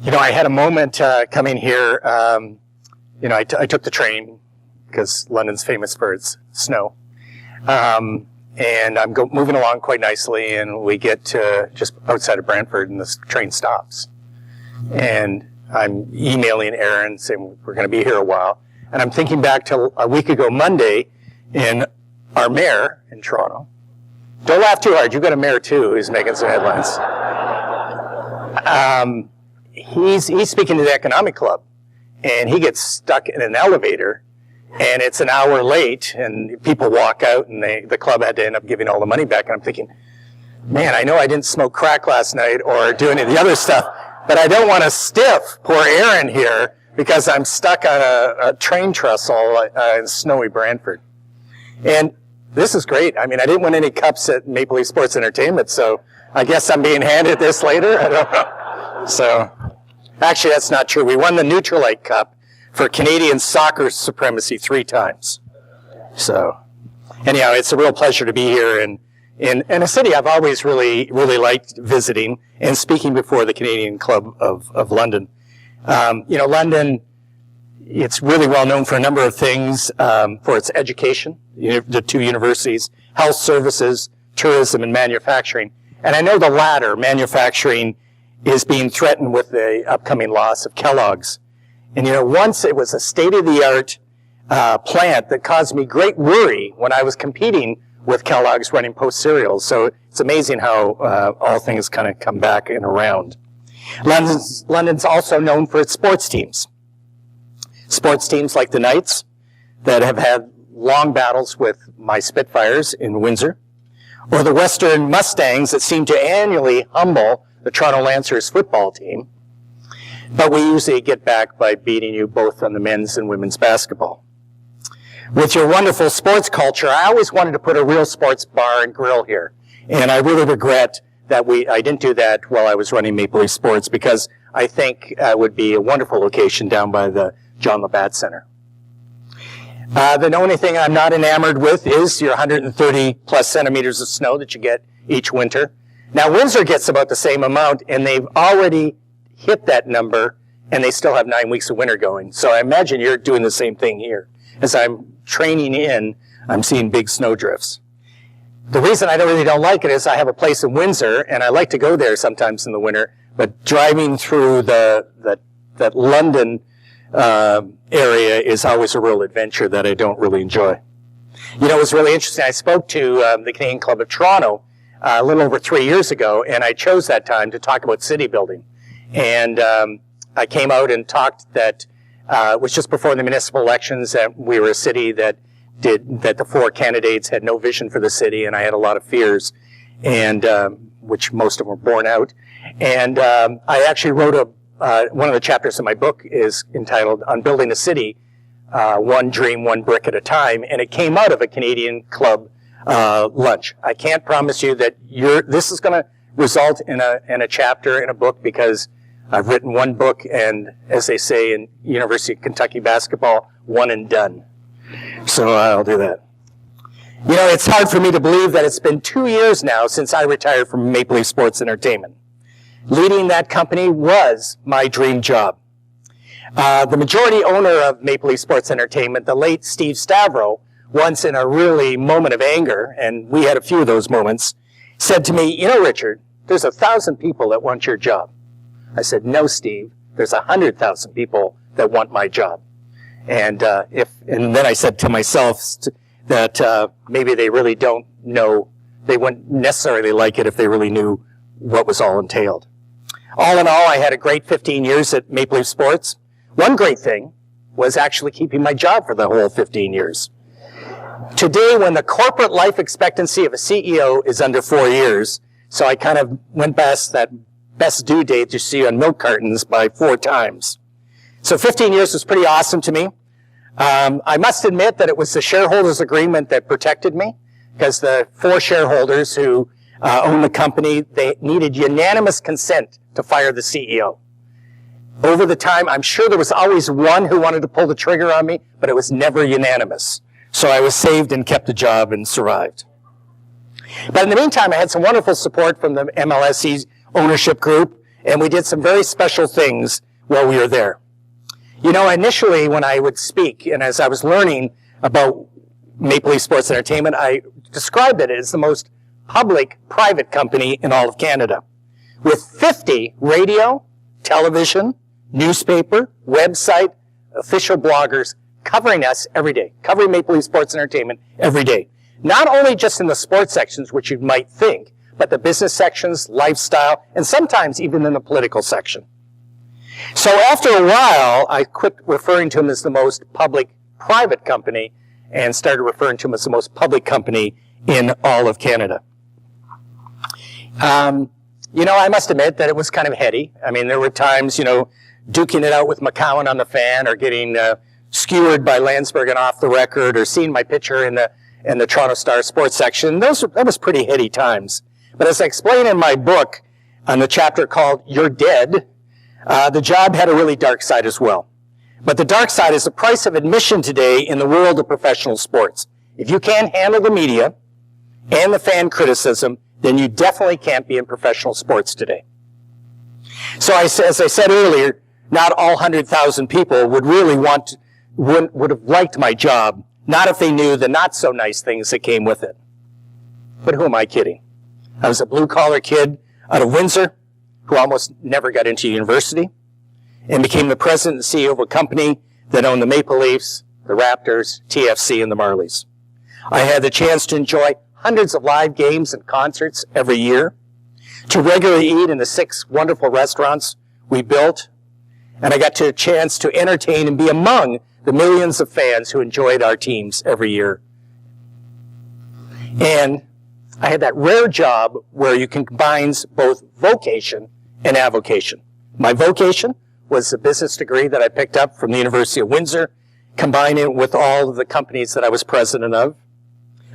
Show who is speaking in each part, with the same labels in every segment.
Speaker 1: You know, I had a moment coming here. I took the train because London's famous for its snow. And I'm moving along quite nicely, and we get to just outside of Brantford, and this train stops. And I'm emailing Aaron saying we're going to be here a while. And I'm thinking back to a week ago Monday, in our mayor in Toronto. Don't laugh too hard. You've got a mayor too who's making some headlines. He's speaking to the economic club, and he gets stuck in an elevator, and it's an hour late, and people walk out, and the club had to end up giving all the money back. And I'm thinking, man, I know I didn't smoke crack last night or do any of the other stuff, but I don't want to stiff poor Aaron here because I'm stuck on a train trestle in snowy Brantford. And this is great. I mean, I didn't win any cups at Maple Leaf Sports Entertainment, so I guess I'm being handed this later. I don't know. So, actually, that's not true. We won the Neutralite Cup for Canadian soccer supremacy 3 times. So, anyhow, it's a real pleasure to be here in a city I've always really liked visiting and speaking before the Canadian Club of London. London, it's really well known for a number of things, for its education, the 2 universities, health services, tourism, and manufacturing. And I know the latter, manufacturing, is being threatened with the upcoming loss of Kellogg's. And once it was a state-of-the-art plant that caused me great worry when I was competing with Kellogg's running Post cereals. So it's amazing how all things kind of come back and around. London's also known for its sports teams. Sports teams like the Knights that have had long battles with my Spitfires in Windsor, or the Western Mustangs that seem to annually humble the Toronto Lancers football team. But we usually get back by beating you both on the men's and women's basketball. With your wonderful sports culture, I always wanted to put a real sports bar and grill here. And I really regret that I didn't do that while I was running Maple Leaf Sports, because I think it would be a wonderful location down by the John Labatt Center. The only thing I'm not enamored with is your 130 plus centimeters of snow that you get each winter. Now, Windsor gets about the same amount, and they've already hit that number, and they still have 9 weeks of winter going. So I imagine you're doing the same thing here. As I'm training in, I'm seeing big snow drifts. The reason I really don't like it is I have a place in Windsor, and I like to go there sometimes in the winter, but driving through that London area is always a real adventure that I don't really enjoy. It was really interesting. I spoke to the Canadian Club of Toronto a little over 3 years ago, and I chose that time to talk about city building. And I came out and talked that it was just before the municipal elections, that we were a city that the 4 candidates had no vision for the city, and I had a lot of fears, and which most of them were borne out. And I actually wrote one of the chapters in my book is entitled "On Building a City, One Dream, One Brick at a Time," and it came out of a Canadian Club lunch. I can't promise you that this is going to result in a chapter in a book, because I've written one book, and as they say in University of Kentucky basketball, one and done. So I'll do that. It's hard for me to believe that it's been 2 years now since I retired from Maple Leaf Sports Entertainment. Leading that company was my dream job. The majority owner of Maple Leaf Sports Entertainment, the late Steve Stavro, once in a really moment of anger, and we had a few of those moments, said to me, Richard, there's 1,000 people that want your job. I said, no, Steve, there's 100,000 people that want my job. And then I said to myself that maybe they really don't know, they wouldn't necessarily like it if they really knew what was all entailed. All in all, I had a great 15 years at Maple Leaf Sports. One great thing was actually keeping my job for the whole 15 years. Today, when the corporate life expectancy of a CEO is under 4 years, so I kind of went past that best due date you see on milk cartons by 4 times. So 15 years was pretty awesome to me. I must admit that it was the shareholders agreement that protected me, because the 4 shareholders who own the company, they needed unanimous consent to fire the CEO. Over the time, I'm sure there was always one who wanted to pull the trigger on me, but it was never unanimous. So I was saved and kept the job and survived. But in the meantime, I had some wonderful support from the MLSE ownership group And we did some very special things while we were there. You know, initially when I would speak, and as I was learning about Maple Leaf Sports Entertainment, I described it as the most public-private company in all of Canada, with 50 radio, television, newspaper, website, official bloggers covering us every day, covering Maple Leaf Sports Entertainment every day. Not only just in the sports sections, which you might think, but the business sections, lifestyle, and sometimes even in the political section. So after a while, I quit referring to them as the most public-private company and started referring to them as the most public company in all of Canada. You know, I must admit that it was kind of heady. I mean, there were times, you know, duking it out with McCowan on the fan, or getting skewered by Landsberg off the record, or seeing my picture in the Toronto Star sports section. That was pretty heady times. But as I explain in my book, on the chapter called You're Dead, the job had a really dark side as well. But the dark side is the price of admission today in the world of professional sports. If you can't handle the media and the fan criticism, then you definitely can't be in professional sports today. So as I said earlier, not all 100,000 people would have liked my job, not if they knew the not so nice things that came with it. But who am I kidding? I was a blue-collar kid out of Windsor who almost never got into university and became the president and CEO of a company that owned the Maple Leafs, the Raptors, TFC, and the Marlies. I had the chance to enjoy hundreds of live games and concerts every year, to regularly eat in the 6 wonderful restaurants we built, and I got a chance to entertain and be among the millions of fans who enjoyed our teams every year. And I had that rare job where you can combine both vocation and avocation. My vocation was a business degree that I picked up from the University of Windsor, combining it with all of the companies that I was president of.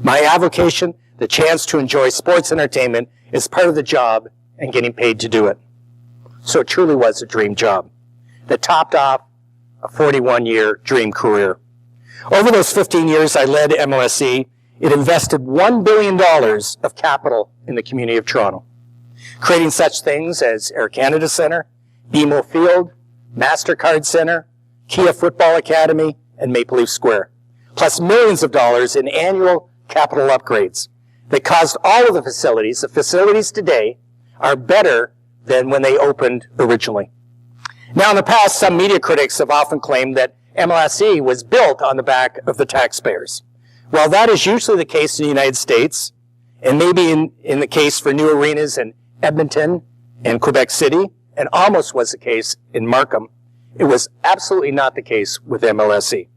Speaker 1: My avocation, the chance to enjoy sports entertainment, is part of the job and getting paid to do it. So it truly was a dream job that topped off a 41-year dream career. Over those 15 years I led MLSE, it invested $1 billion of capital in the community of Toronto, creating such things as Air Canada Centre, BMO Field, MasterCard Centre, Kia Football Academy, and Maple Leaf Square, plus millions of dollars in annual capital upgrades that caused all of the facilities today are better than when they opened originally. Now in the past, some media critics have often claimed that MLSE was built on the back of the taxpayers. Well, that is usually the case in the United States, and maybe in the case for new arenas in Edmonton and Quebec City, and almost was the case in Markham. It was absolutely not the case with MLSE.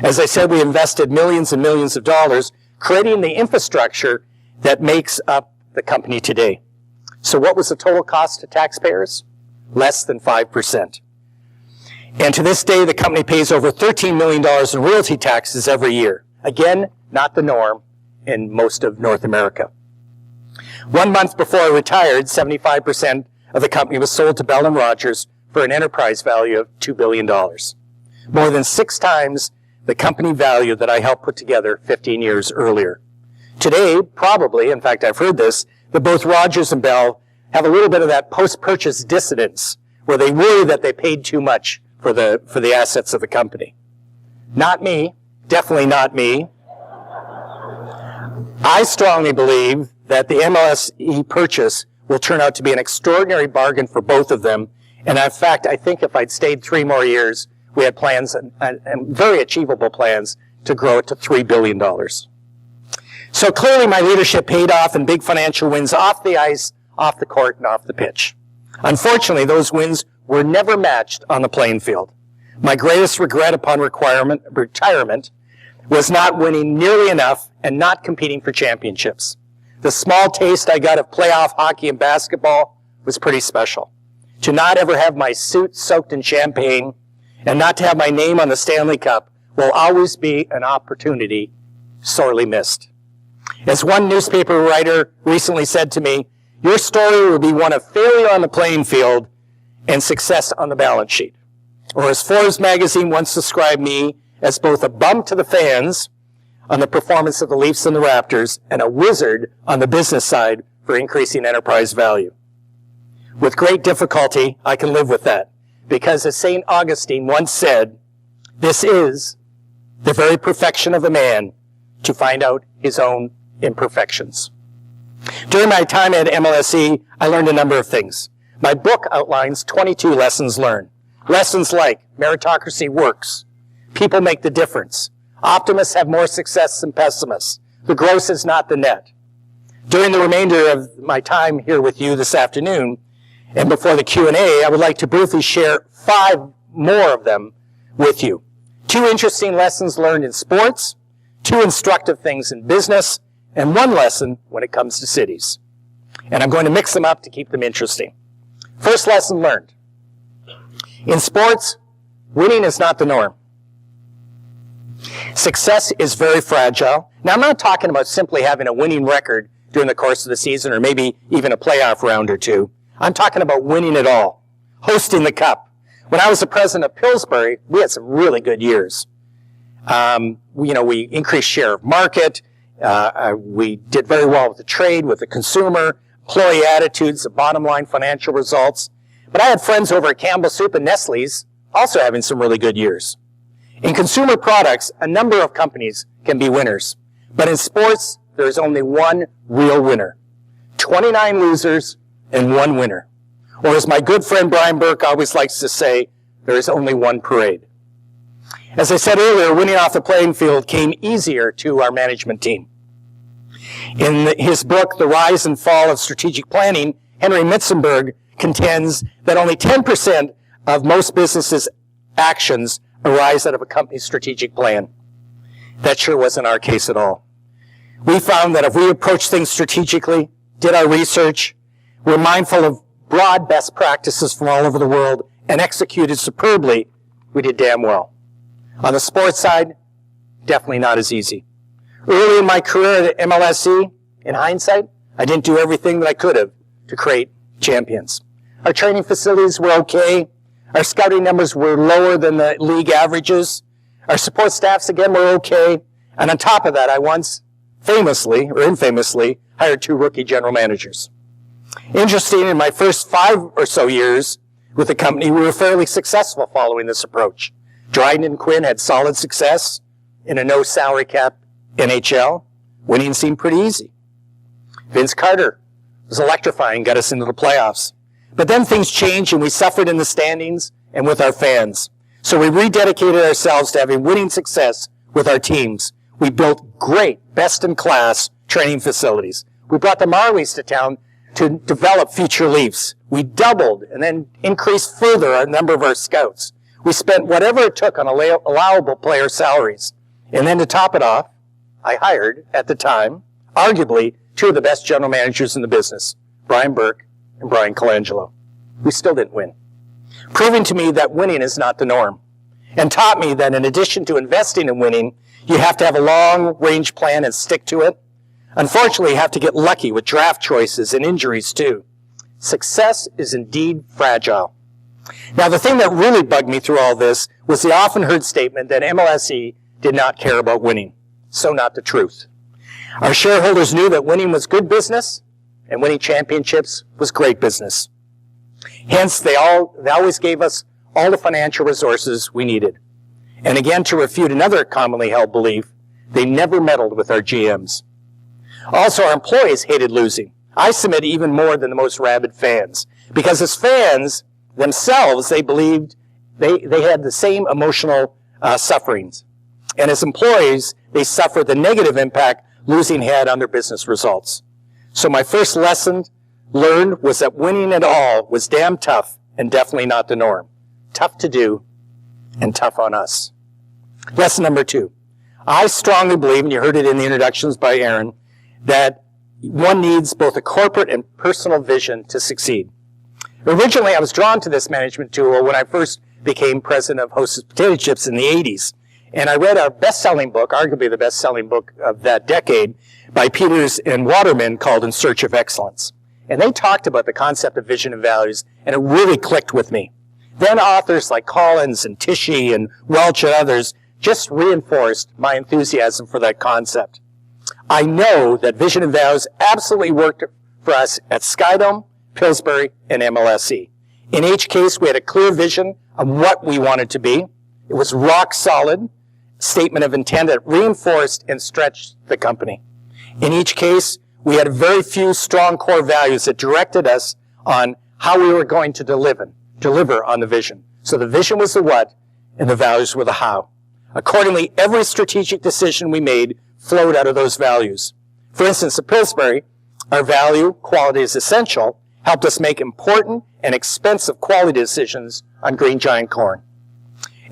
Speaker 1: As I said, we invested millions and millions of dollars creating the infrastructure that makes up the company today. So what was the total cost to taxpayers? Less than 5%. And to this day, the company pays over $13 million in royalty taxes every year. Again, not the norm in most of North America. 1 month before I retired, 75% of the company was sold to Bell & Rogers for an enterprise value of $2 billion. More than 6 times the company value that I helped put together 15 years earlier. Today, probably, in fact, I've heard this, that both Rogers and Bell have a little bit of that post-purchase dissonance where they worry that they paid too much for the assets of the company. Not me. Definitely not me. I strongly believe that the MLSE purchase will turn out to be an extraordinary bargain for both of them. And in fact, I think if I'd stayed 3 more years, we had plans, and very achievable plans, to grow it to $3 billion. So clearly my leadership paid off in big financial wins off the ice, off the court, and off the pitch. Unfortunately, those wins were never matched on the playing field. My greatest regret upon retirement was not winning nearly enough and not competing for championships. The small taste I got of playoff hockey and basketball was pretty special. To not ever have my suit soaked in champagne and not to have my name on the Stanley Cup will always be an opportunity sorely missed. As one newspaper writer recently said to me, your story will be one of failure on the playing field and success on the balance sheet. Or as Forbes magazine once described me, as both a bum to the fans on the performance of the Leafs and the Raptors and a wizard on the business side for increasing enterprise value. With great difficulty, I can live with that. Because as St. Augustine once said, this is the very perfection of a man to find out his own imperfections. During my time at MLSE, I learned a number of things. My book outlines 22 lessons learned. Lessons like meritocracy works. People make the difference. Optimists have more success than pessimists. The gross is not the net. During the remainder of my time here with you this afternoon, and before the Q&A, I would like to briefly share 5 more of them with you. 2 interesting lessons learned in sports, 2 instructive things in business, and 1 lesson when it comes to cities. And I'm going to mix them up to keep them interesting. First lesson learned. In sports, winning is not the norm. Success is very fragile. Now, I'm not talking about simply having a winning record during the course of the season or maybe even a playoff round or 2. I'm talking about winning it all, hosting the cup. When I was the president of Pillsbury, we had some really good years. We increased share of market. We did very well with the trade, with the consumer, employee attitudes, the bottom line financial results. But I had friends over at Campbell Soup and Nestle's also having some really good years. In consumer products, a number of companies can be winners. But in sports, there is only one real winner. 29 losers and 1 winner. Or as my good friend Brian Burke always likes to say, there is only one parade. As I said earlier, winning off the playing field came easier to our management team. In his book, The Rise and Fall of Strategic Planning, Henry Mitzenberg contends that only 10% of most businesses' actions arise out of a company's strategic plan. That sure wasn't our case at all. We found that if we approached things strategically, did our research, were mindful of broad best practices from all over the world, and executed superbly, we did damn well. On the sports side, definitely not as easy. Early in my career at MLSE, in hindsight, I didn't do everything that I could have to create champions. Our training facilities were okay. Our scouting numbers were lower than the league averages. Our support staffs, again, were okay. And on top of that, I once famously, or infamously, hired 2 rookie general managers. Interesting, in my first 5 or so years with the company, we were fairly successful following this approach. Dryden and Quinn had solid success in a no salary cap NHL. Winning seemed pretty easy. Vince Carter was electrifying, got us into the playoffs. But then things changed and we suffered in the standings and with our fans. So we rededicated ourselves to having winning success with our teams. We built great, best-in-class training facilities. We brought the Marlies to town to develop future Leafs. We doubled and then increased further our number of our scouts. We spent whatever it took on allowable player salaries. And then to top it off, I hired, at the time, arguably 2 of the best general managers in the business, Brian Burke and Brian Colangelo. We still didn't win, proving to me that winning is not the norm, and taught me that in addition to investing in winning, you have to have a long-range plan and stick to it. Unfortunately, you have to get lucky with draft choices and injuries too. Success is indeed fragile. Now, the thing that really bugged me through all this was the often heard statement that MLSE did not care about winning. So not the truth. Our shareholders knew that winning was good business and winning championships was great business. Hence, they always gave us all the financial resources we needed. And again, to refute another commonly held belief, they never meddled with our GMs. Also, our employees hated losing. I submit even more than the most rabid fans. Because as fans themselves, they believed they had the same emotional sufferings. And as employees, they suffered the negative impact losing had on their business results. So my first lesson learned was that winning it all was damn tough and definitely not the norm. Tough to do and tough on us. Lesson number 2. I strongly believe, and you heard it in the introductions by Aaron, that one needs both a corporate and personal vision to succeed. Originally, I was drawn to this management tool when I first became president of Hostess Potato Chips in the 80s. And I read a best-selling book, arguably the best-selling book of that decade, by Peters and Waterman called In Search of Excellence. And they talked about the concept of vision and values, and it really clicked with me. Then authors like Collins and Tishy and Welch and others just reinforced my enthusiasm for that concept. I know that vision and values absolutely worked for us at Skydome, Pillsbury, and MLSE. In each case, we had a clear vision of what we wanted to be. It was rock solid statement of intent that reinforced and stretched the company. In each case, we had very few strong core values that directed us on how we were going to deliver on the vision. So the vision was the what, and the values were the how. Accordingly, every strategic decision we made flowed out of those values. For instance, at Pillsbury, our value, quality is essential, helped us make important and expensive quality decisions on Green Giant corn.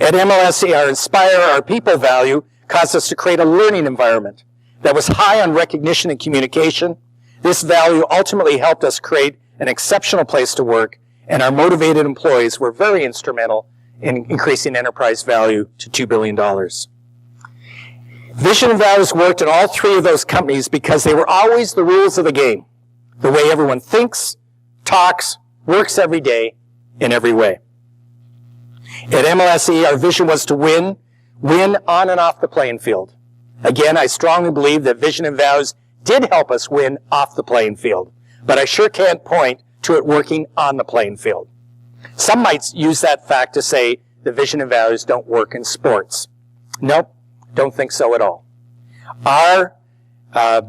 Speaker 1: At MLSE, our inspire, our people value caused us to create a learning environment that was high on recognition and communication. This value ultimately helped us create an exceptional place to work, and our motivated employees were very instrumental in increasing enterprise value to $2 billion. Vision and values worked in all three of those companies because they were always the rules of the game, the way everyone thinks, talks, works every day, in every way. At MLSE, our vision was to win on and off the playing field. Again, I strongly believe that vision and values did help us win off the playing field, but I sure can't point to it working on the playing field. Some might use that fact to say the vision and values don't work in sports. Nope, don't think so at all. Our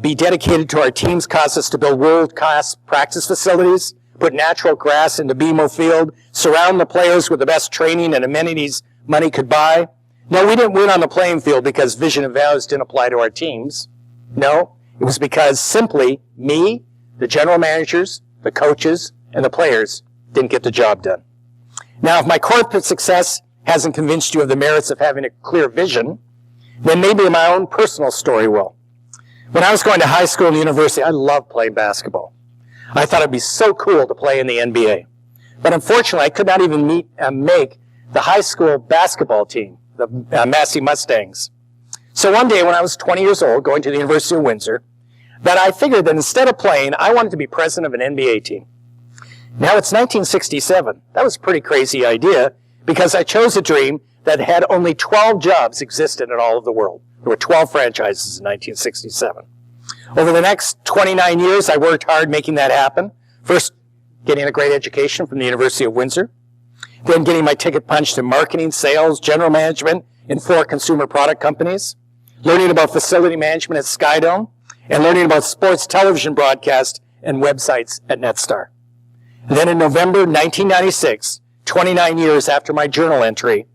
Speaker 1: be dedicated to our teams caused us to build world-class practice facilities, put natural grass into BMO Field, surround the players with the best training and amenities money could buy. No, we didn't win on the playing field because vision and values didn't apply to our teams. No, it was because simply me, the general managers, the coaches, and the players didn't get the job done. Now, if my corporate success hasn't convinced you of the merits of having a clear vision, then maybe my own personal story will. When I was going to high school and university, I loved playing basketball. I thought it'd be so cool to play in the NBA. But unfortunately, I could not even make the high school basketball team, the Massey Mustangs. So one day when I was 20 years old, going to the University of Windsor, that I figured that instead of playing, I wanted to be president of an NBA team. Now it's 1967. That was a pretty crazy idea because I chose a dream that had only 12 jobs existed in all of the world. There were 12 franchises in 1967. Over the next 29 years, I worked hard making that happen. First, getting a great education from the University of Windsor. Then getting my ticket punched in marketing, sales, general management in 4 consumer product companies. Learning about facility management at Skydome. And learning about sports television broadcast and websites at Netstar. And then in November 1996, 29 years after my journal entry,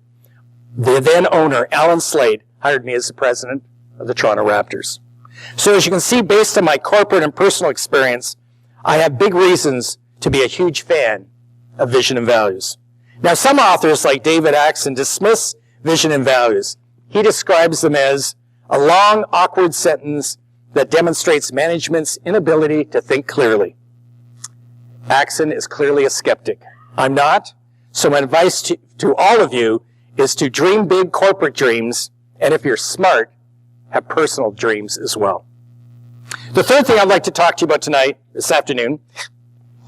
Speaker 1: the then owner, Alan Slade, hired me as the president of the Toronto Raptors. So as you can see, based on my corporate and personal experience, I have big reasons to be a huge fan of vision and values. Now, some authors, like David Axon, dismiss vision and values. He describes them as a long, awkward sentence that demonstrates management's inability to think clearly. Axon is clearly a skeptic. I'm not. So my advice to all of you is to dream big corporate dreams, and if you're smart, have personal dreams as well. The third thing I'd like to talk to you about tonight, this afternoon,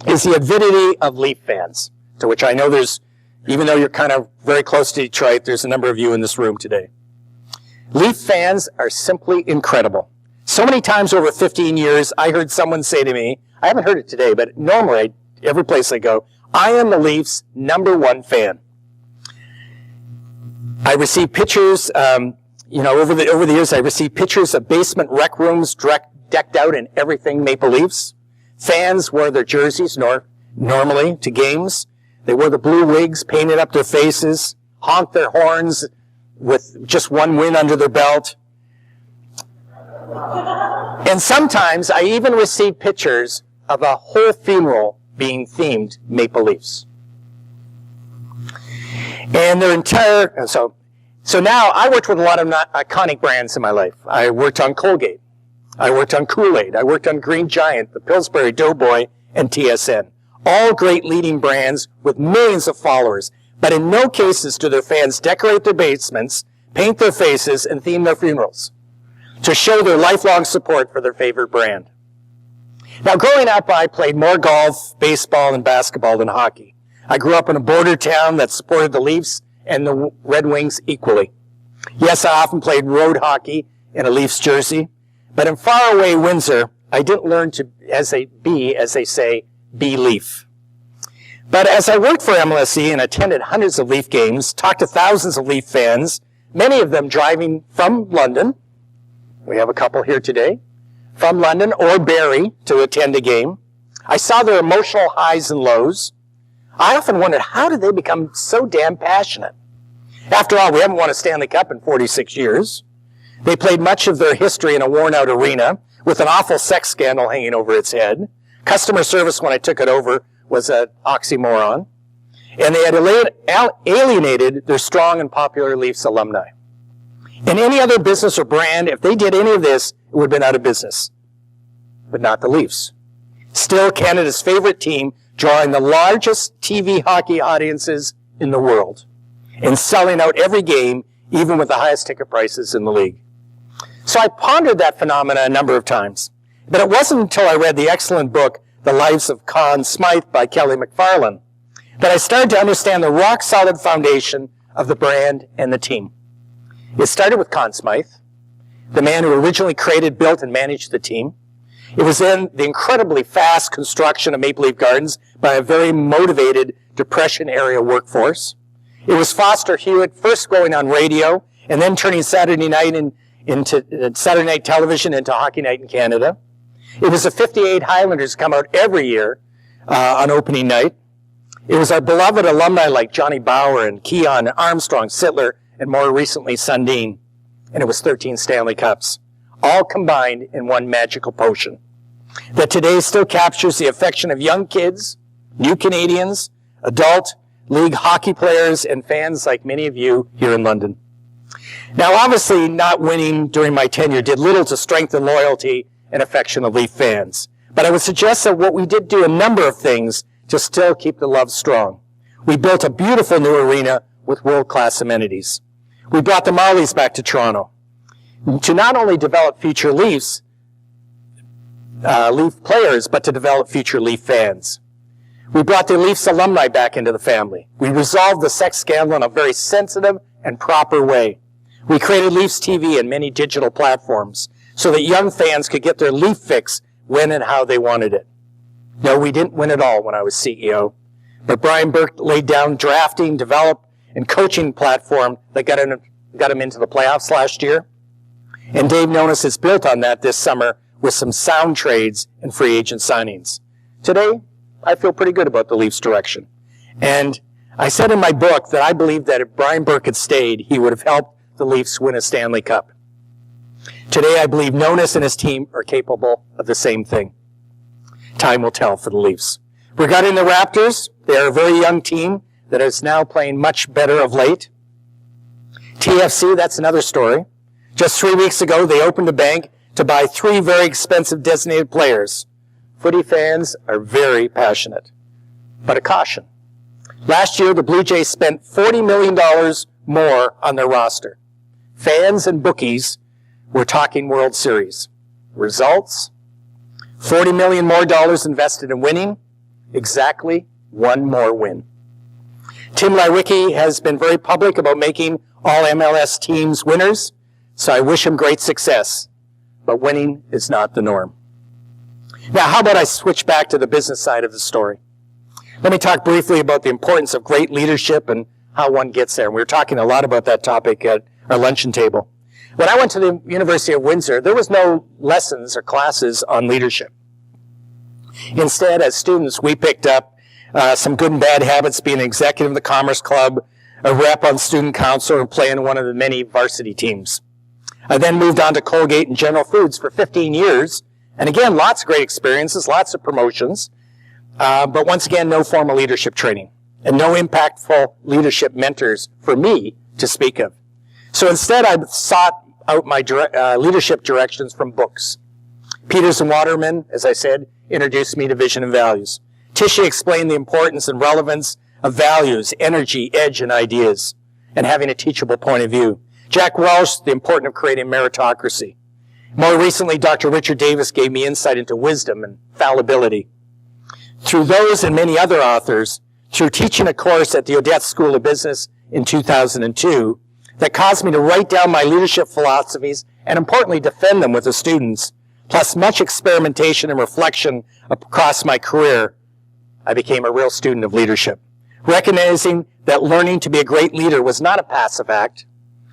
Speaker 1: is the avidity of Leaf fans, to which I know there's, even though you're kind of very close to Detroit, there's a number of you in this room today. Leaf fans are simply incredible. So many times over 15 years, I heard someone say to me, I haven't heard it today, but normally, every place I go, I am the Leafs' #1 fan. I receive pictures, over the years, I received pictures of basement rec rooms decked out in everything Maple Leafs. Fans wear their jerseys normally to games. They wear the blue wigs, painted up their faces, honk their horns with just one win under their belt. And sometimes I even receive pictures of a whole funeral being themed Maple Leafs. And their entire, so now I worked with a lot of iconic brands in my life. I worked on Colgate. I worked on Kool-Aid. I worked on Green Giant, the Pillsbury Doughboy, and TSN. All great leading brands with millions of followers. But in no cases do their fans decorate their basements, paint their faces, and theme their funerals to show their lifelong support for their favorite brand. Now, growing up, I played more golf, baseball, and basketball than hockey. I grew up in a border town that supported the Leafs and the Red Wings equally. Yes, I often played road hockey in a Leafs jersey, but in faraway Windsor, I didn't learn to, as they say, be Leaf. But as I worked for MLSE and attended hundreds of Leaf games, talked to thousands of Leaf fans, many of them driving from London, we have a couple here today, from London or Barrie to attend a game, I saw their emotional highs and lows. I often wondered, how did they become so damn passionate? After all, we haven't won a Stanley Cup in 46 years. They played much of their history in a worn-out arena with an awful sex scandal hanging over its head. Customer service when I took it over was an oxymoron. And they had alienated their strong and popular Leafs alumni. In any other business or brand, if they did any of this, it would have been out of business. But not the Leafs. Still Canada's favorite team, drawing the largest TV hockey audiences in the world and selling out every game, even with the highest ticket prices in the league. So I pondered that phenomena a number of times. But it wasn't until I read the excellent book, The Lives of Conn Smythe by Kelly McFarlane, that I started to understand the rock-solid foundation of the brand and the team. It started with Conn Smythe, the man who originally created, built, and managed the team. It was in the incredibly fast construction of Maple Leaf Gardens by a very motivated Depression-era workforce. It was Foster Hewitt first going on radio and then turning Saturday night into Saturday night television into Hockey Night in Canada. It was the 58 Highlanders come out every year on opening night. It was our beloved alumni like Johnny Bauer and Keon, Armstrong, Sittler, and more recently Sundin. And it was 13 Stanley Cups, all combined in one magical potion that today still captures the affection of young kids, new Canadians, adult league hockey players, and fans like many of you here in London. Now, obviously, not winning during my tenure did little to strengthen loyalty and affection of Leaf fans. But I would suggest that what we did do a number of things to still keep the love strong. We built a beautiful new arena with world-class amenities. We brought the Marlies back to Toronto to not only develop future Leaf players, but to develop future Leaf fans. We brought the Leafs alumni back into the family. We resolved the sex scandal in a very sensitive and proper way. We created Leafs TV and many digital platforms so that young fans could get their Leaf fix when and how they wanted it. No, we didn't win it all when I was CEO, but Brian Burke laid down drafting, develop, and coaching platform that got him into the playoffs last year. And Dave Nonis has built on that this summer with some sound trades and free agent signings. Today, I feel pretty good about the Leafs' direction. And I said in my book that I believe that if Brian Burke had stayed, he would have helped the Leafs win a Stanley Cup. Today, I believe Nonis and his team are capable of the same thing. Time will tell for the Leafs. Regarding the Raptors, they are a very young team that is now playing much better of late. TFC, that's another story. Just 3 weeks ago, they opened a bank to buy 3 very expensive designated players. Footy fans are very passionate. But a caution. Last year, the Blue Jays spent $40 million more on their roster. Fans and bookies were talking World Series. Results? $40 million more invested in winning. Exactly one more win. Tim Lywicki has been very public about making all MLS teams winners, so I wish him great success. But winning is not the norm. Now, how about I switch back to the business side of the story? Let me talk briefly about the importance of great leadership and how one gets there. We were talking a lot about that topic at our luncheon table. When I went to the University of Windsor, there was no lessons or classes on leadership. Instead, as students, we picked up some good and bad habits, being an executive of the Commerce Club, a rep on student council, and playing one of the many varsity teams. I then moved on to Colgate and General Foods for 15 years. And again, lots of great experiences, lots of promotions. But once again, no formal leadership training and no impactful leadership mentors for me to speak of. So instead, I sought out my leadership directions from books. Peters and Waterman, as I said, introduced me to Vision and Values. Tishy explained the importance and relevance of values, energy, edge, and ideas, and having a teachable point of view. Jack Welch, the importance of creating meritocracy. More recently, Dr. Richard Davis gave me insight into wisdom and fallibility. Through those and many other authors, through teaching a course at the Odette School of Business in 2002, that caused me to write down my leadership philosophies and importantly defend them with the students, plus much experimentation and reflection across my career, I became a real student of leadership, recognizing that learning to be a great leader was not a passive act,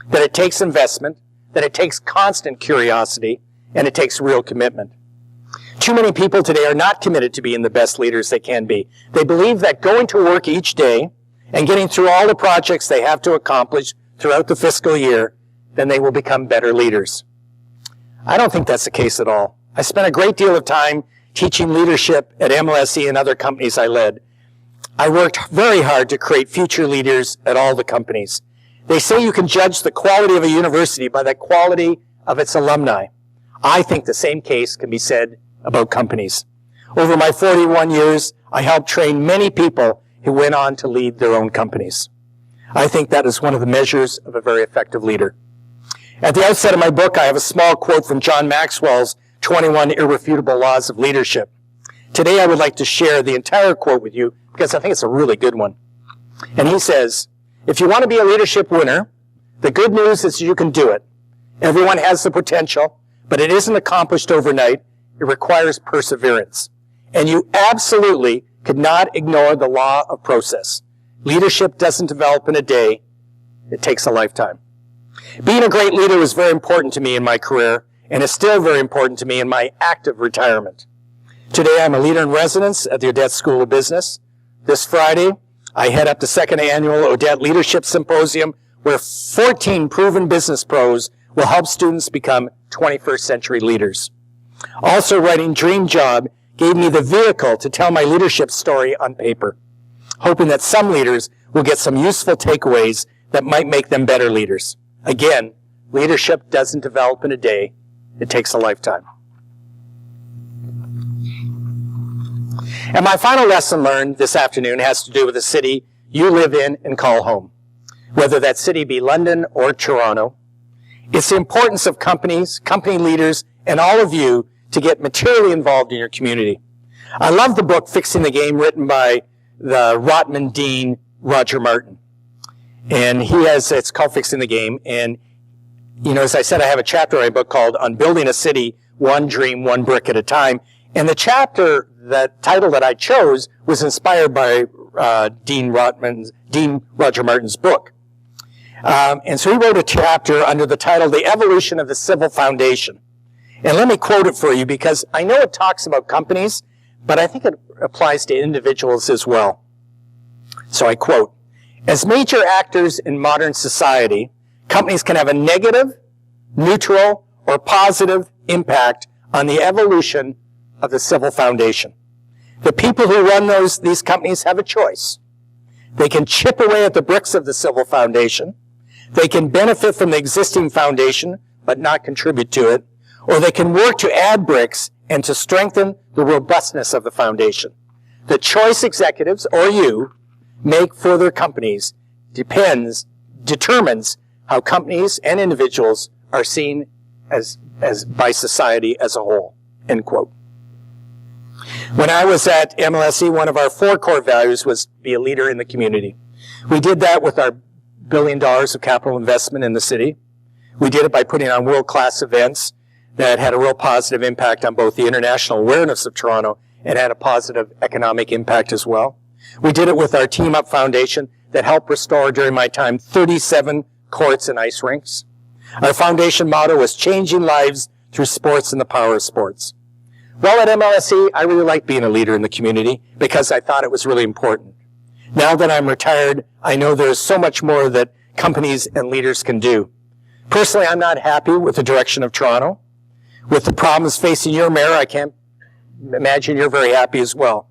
Speaker 1: that it takes investment, that it takes constant curiosity, and it takes real commitment. Too many people today are not committed to being the best leaders they can be. They believe that going to work each day and getting through all the projects they have to accomplish throughout the fiscal year, then they will become better leaders. I don't think that's the case at all. I spent a great deal of time teaching leadership at MLSE and other companies I led. I worked very hard to create future leaders at all the companies. They say you can judge the quality of a university by the quality of its alumni. I think the same case can be said about companies. Over my 41 years, I helped train many people who went on to lead their own companies. I think that is one of the measures of a very effective leader. At the outset of my book, I have a small quote from John Maxwell's 21 Irrefutable Laws of Leadership. Today, I would like to share the entire quote with you because I think it's a really good one. And he says, if you want to be a leadership winner, the good news is you can do it. Everyone has the potential, but it isn't accomplished overnight. It requires perseverance. And you absolutely could not ignore the law of process. Leadership doesn't develop in a day. It takes a lifetime. Being a great leader was very important to me in my career, and is still very important to me in my active retirement. Today, I'm a leader in residence at the Odette School of Business. This Friday, I head up the second annual Odette Leadership Symposium, where 14 proven business pros will help students become 21st century leaders. Also, writing Dream Job gave me the vehicle to tell my leadership story on paper, hoping that some leaders will get some useful takeaways that might make them better leaders. Again, leadership doesn't develop in a day. It takes a lifetime. And my final lesson learned this afternoon has to do with the city you live in and call home, whether that city be London or Toronto. It's the importance of companies, company leaders, and all of you to get materially involved in your community. I love the book Fixing the Game, written by the Rotman Dean, Roger Martin. And it's called Fixing the Game. And, as I said, I have a chapter in my book called On Building a City, One Dream, One Brick at a Time. And the title that I chose was inspired by Dean Roger Martin's book. And so he wrote a chapter under the title, The Evolution of the Civil Foundation. And let me quote it for you because I know it talks about companies, but I think it applies to individuals as well. So I quote, as major actors in modern society, companies can have a negative, neutral, or positive impact on the evolution of the civil foundation. The people who run these companies have a choice. They can chip away at the bricks of the civil foundation. They can benefit from the existing foundation, but not contribute to it. Or they can work to add bricks and to strengthen the robustness of the foundation. The choice executives, or you, make for their companies determines how companies and individuals are seen as by society as a whole, end quote. When I was at MLSE, one of our 4 core values was be a leader in the community. We did that with our $1 billion of capital investment in the city. We did it by putting on world-class events that had a real positive impact on both the international awareness of Toronto and had a positive economic impact as well. We did it with our Team Up Foundation that helped restore, during my time, 37 courts and ice rinks. Our foundation motto was changing lives through sports and the power of sports. Well, at MLSE, I really liked being a leader in the community because I thought it was really important. Now that I'm retired, I know there's so much more that companies and leaders can do. Personally, I'm not happy with the direction of Toronto. With the problems facing your mayor, I can't imagine you're very happy as well.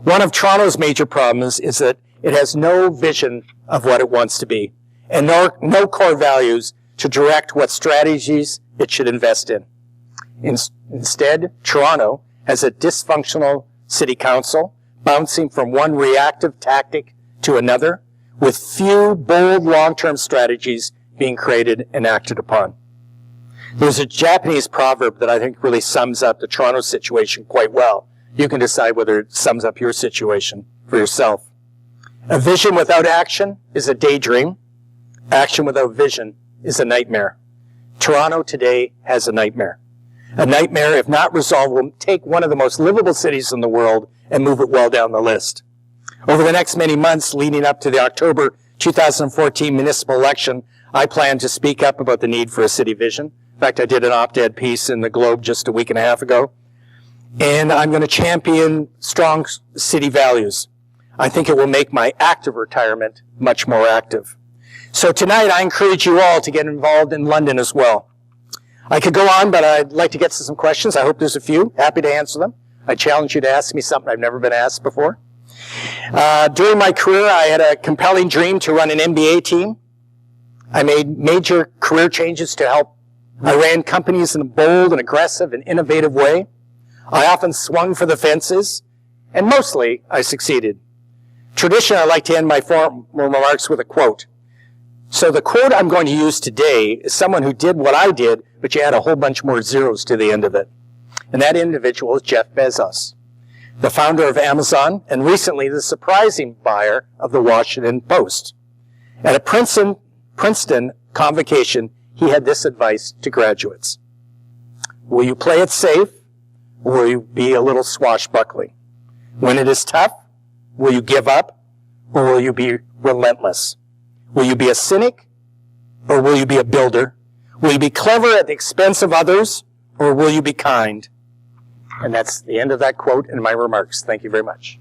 Speaker 1: One of Toronto's major problems is that it has no vision of what it wants to be and no core values to direct what strategies it should invest in. Instead, Toronto has a dysfunctional city council bouncing from one reactive tactic to another, with few bold long-term strategies being created and acted upon. There's a Japanese proverb that I think really sums up the Toronto situation quite well. You can decide whether it sums up your situation for yourself. A vision without action is a daydream. Action without vision is a nightmare. Toronto today has a nightmare. A nightmare, if not resolved, will take one of the most livable cities in the world and move it well down the list. Over the next many months leading up to the October 2014 municipal election, I plan to speak up about the need for a city vision. In fact, I did an op-ed piece in the Globe just a week and a half ago. And I'm going to champion strong city values. I think it will make my active retirement much more active. So tonight, I encourage you all to get involved in London as well. I could go on, but I'd like to get to some questions. I hope there's a few. Happy to answer them. I challenge you to ask me something I've never been asked before. During my career, I had a compelling dream to run an NBA team. I made major career changes to help. I ran companies in a bold and aggressive and innovative way. I often swung for the fences, and mostly I succeeded. Traditionally, I like to end my formal remarks with a quote. So the quote I'm going to use today is someone who did what I did, but you add a whole bunch more zeros to the end of it. And that individual is Jeff Bezos, the founder of Amazon, and recently the surprising buyer of the Washington Post. At a Princeton convocation, he had this advice to graduates. Will you play it safe, or will you be a little swashbuckling? When it is tough, will you give up, or will you be relentless? Will you be a cynic, or will you be a builder? Will you be clever at the expense of others, or will you be kind? And that's the end of that quote and my remarks. Thank you very much.